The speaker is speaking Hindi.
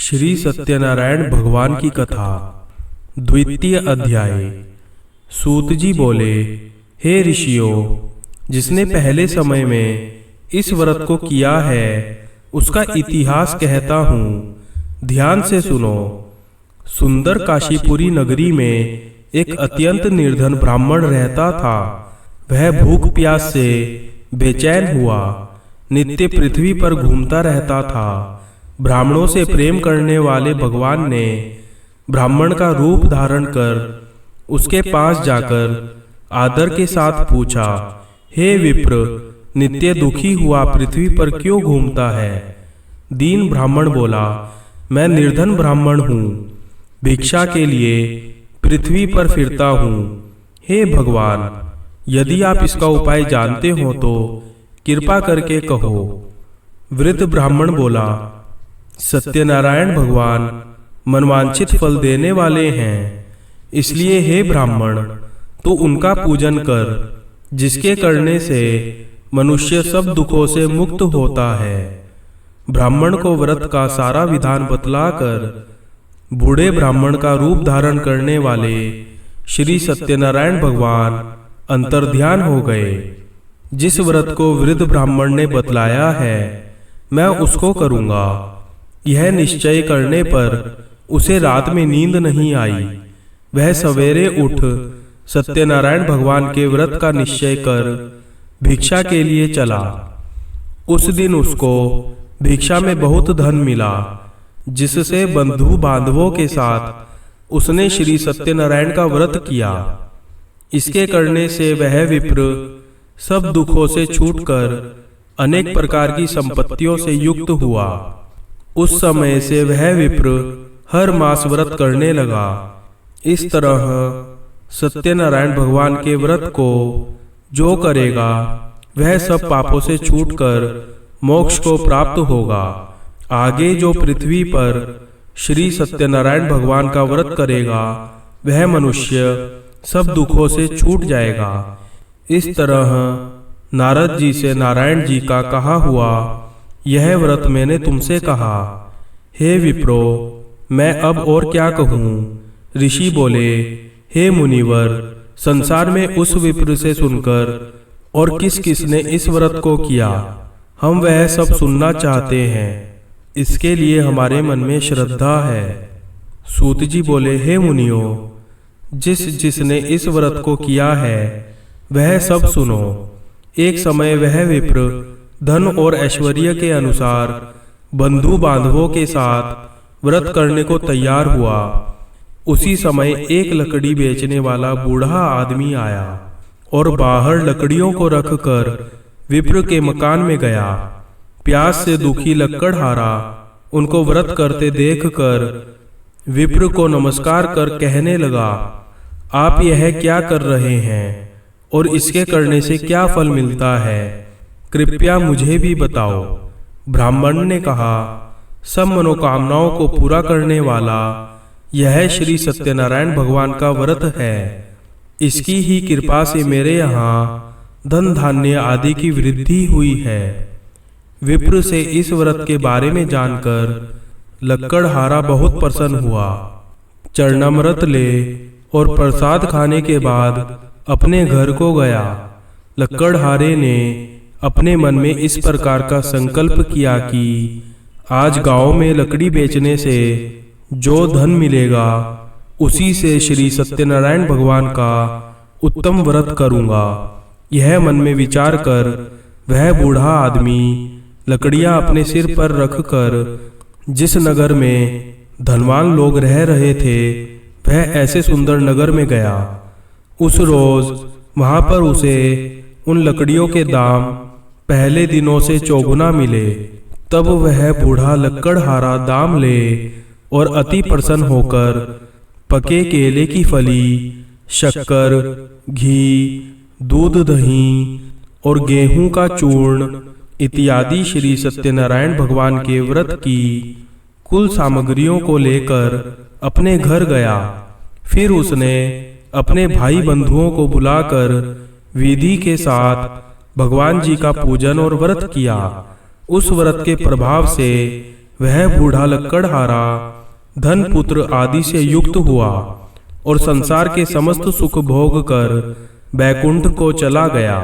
श्री सत्यनारायण भगवान की कथा। द्वितीय अध्याय। सूत जी बोले, हे ऋषियों, जिसने पहले समय में इस व्रत को किया है उसका इतिहास कहता हूँ, ध्यान से सुनो। सुंदर काशीपुरी नगरी में एक अत्यंत निर्धन ब्राह्मण रहता था। वह भूख प्यास से बेचैन हुआ नित्य पृथ्वी पर घूमता रहता था। ब्राह्मणों से प्रेम करने वाले भगवान ने ब्राह्मण का रूप धारण कर उसके पास जाकर आदर के साथ पूछा, हे विप्र, नित्य दुखी हुआ पृथ्वी पर क्यों घूमता है? दीन ब्राह्मण बोला, मैं निर्धन ब्राह्मण हूँ, भिक्षा के लिए पृथ्वी पर फिरता हूँ। हे भगवान, यदि आप इसका उपाय जानते हो तो कृपा करके कहो। वृद्ध ब्राह्मण बोला, सत्यनारायण भगवान मनवांछित फल देने वाले हैं, इसलिए हे ब्राह्मण, तू उनका पूजन कर, जिसके करने से मनुष्य सब दुखों से मुक्त होता है। ब्राह्मण को व्रत का सारा विधान बतलाकर बूढ़े ब्राह्मण का रूप धारण करने वाले श्री सत्यनारायण भगवान अंतर्ध्यान हो गए। जिस व्रत को वृद्ध ब्राह्मण ने बतलाया है मैं उसको करूंगा, यह निश्चय करने पर उसे रात में नींद नहीं आई। वह सवेरे उठ सत्यनारायण भगवान के व्रत का निश्चय कर भिक्षा के लिए चला। उस दिन उसको भिक्षा में बहुत धन मिला, जिससे बंधु बांधवों के साथ उसने श्री सत्यनारायण का व्रत किया। इसके करने से वह विप्र सब दुखों से छूटकर अनेक प्रकार की संपत्तियों से युक्त हुआ। उस समय से वह विप्र हर मास व्रत करने लगा। इस तरह सत्यनारायण भगवान के व्रत को जो करेगा वह सब पापों से छूटकर मोक्ष को प्राप्त होगा। आगे जो पृथ्वी पर श्री सत्यनारायण भगवान का व्रत करेगा वह मनुष्य सब दुखों से छूट जाएगा। इस तरह नारद जी से नारायण जी का कहा हुआ यह व्रत मैंने तुमसे कहा। हे विप्रो, मैं अब और क्या कहूँ? ऋषि बोले, हे मुनिवर, संसार में उस विप्र से सुनकर और किस किसने इस व्रत को किया, हम वह सब सुनना चाहते हैं। इसके लिए हमारे मन में श्रद्धा है। सूत जी बोले, हे मुनियों, जिसने इस व्रत को किया है वह सब सुनो। एक समय वह विप्र धन और ऐश्वर्य के अनुसार बंधु बांधवों के साथ व्रत करने को तैयार हुआ। उसी समय एक लकड़ी बेचने वाला बूढ़ा आदमी आया और बाहर लकड़ियों को रखकर विप्र के मकान में गया। प्यास से दुखी लक्कड़हारा उनको व्रत करते देखकर विप्र को नमस्कार कर कहने लगा, आप यह क्या कर रहे हैं और इसके करने से क्या फल मिलता है? कृपया मुझे भी बताओ। ब्राह्मण ने कहा, सब मनोकामनाओं को पूरा करने वाला यह श्री सत्यनारायण भगवान का व्रत है। इसकी ही कृपा से मेरे यहाँ धन धान्य आदि की वृद्धि हुई है। विप्र से इस व्रत के बारे में जानकर लक्कड़हारा बहुत प्रसन्न हुआ। चरणामृत ले और प्रसाद खाने के बाद अपने घर को गया। लक्कड़हारे ने अपने मन में इस प्रकार का संकल्प किया कि आज गांव में लकड़ी बेचने से जो धन मिलेगा उसी से श्री सत्यनारायण भगवान का उत्तम व्रत करूंगा। यह मन में विचार कर वह बूढ़ा आदमी लकड़ियां अपने सिर पर रखकर जिस नगर में धनवान लोग रह रहे थे वह ऐसे सुंदर नगर में गया। उस रोज वहां पर उसे उन लकड़ियों के दाम पहले दिनों से चौगुना मिले। तब वह बूढ़ा लक्कड़हारा दाम ले और अति प्रसन्न होकर पके केले की फली, शक्कर, घी, दूध, दही और गेहूं का चूर्ण इत्यादि श्री सत्यनारायण भगवान के व्रत की कुल सामग्रियों को लेकर अपने घर गया। फिर उसने अपने भाई बंधुओं को बुलाकर विधि के साथ भगवान जी का पूजन और व्रत किया। उस व्रत के प्रभाव से वह बूढ़ा लक्कड़हारा धन पुत्र आदि से युक्त हुआ और संसार के समस्त सुख भोग कर बैकुंठ को चला गया।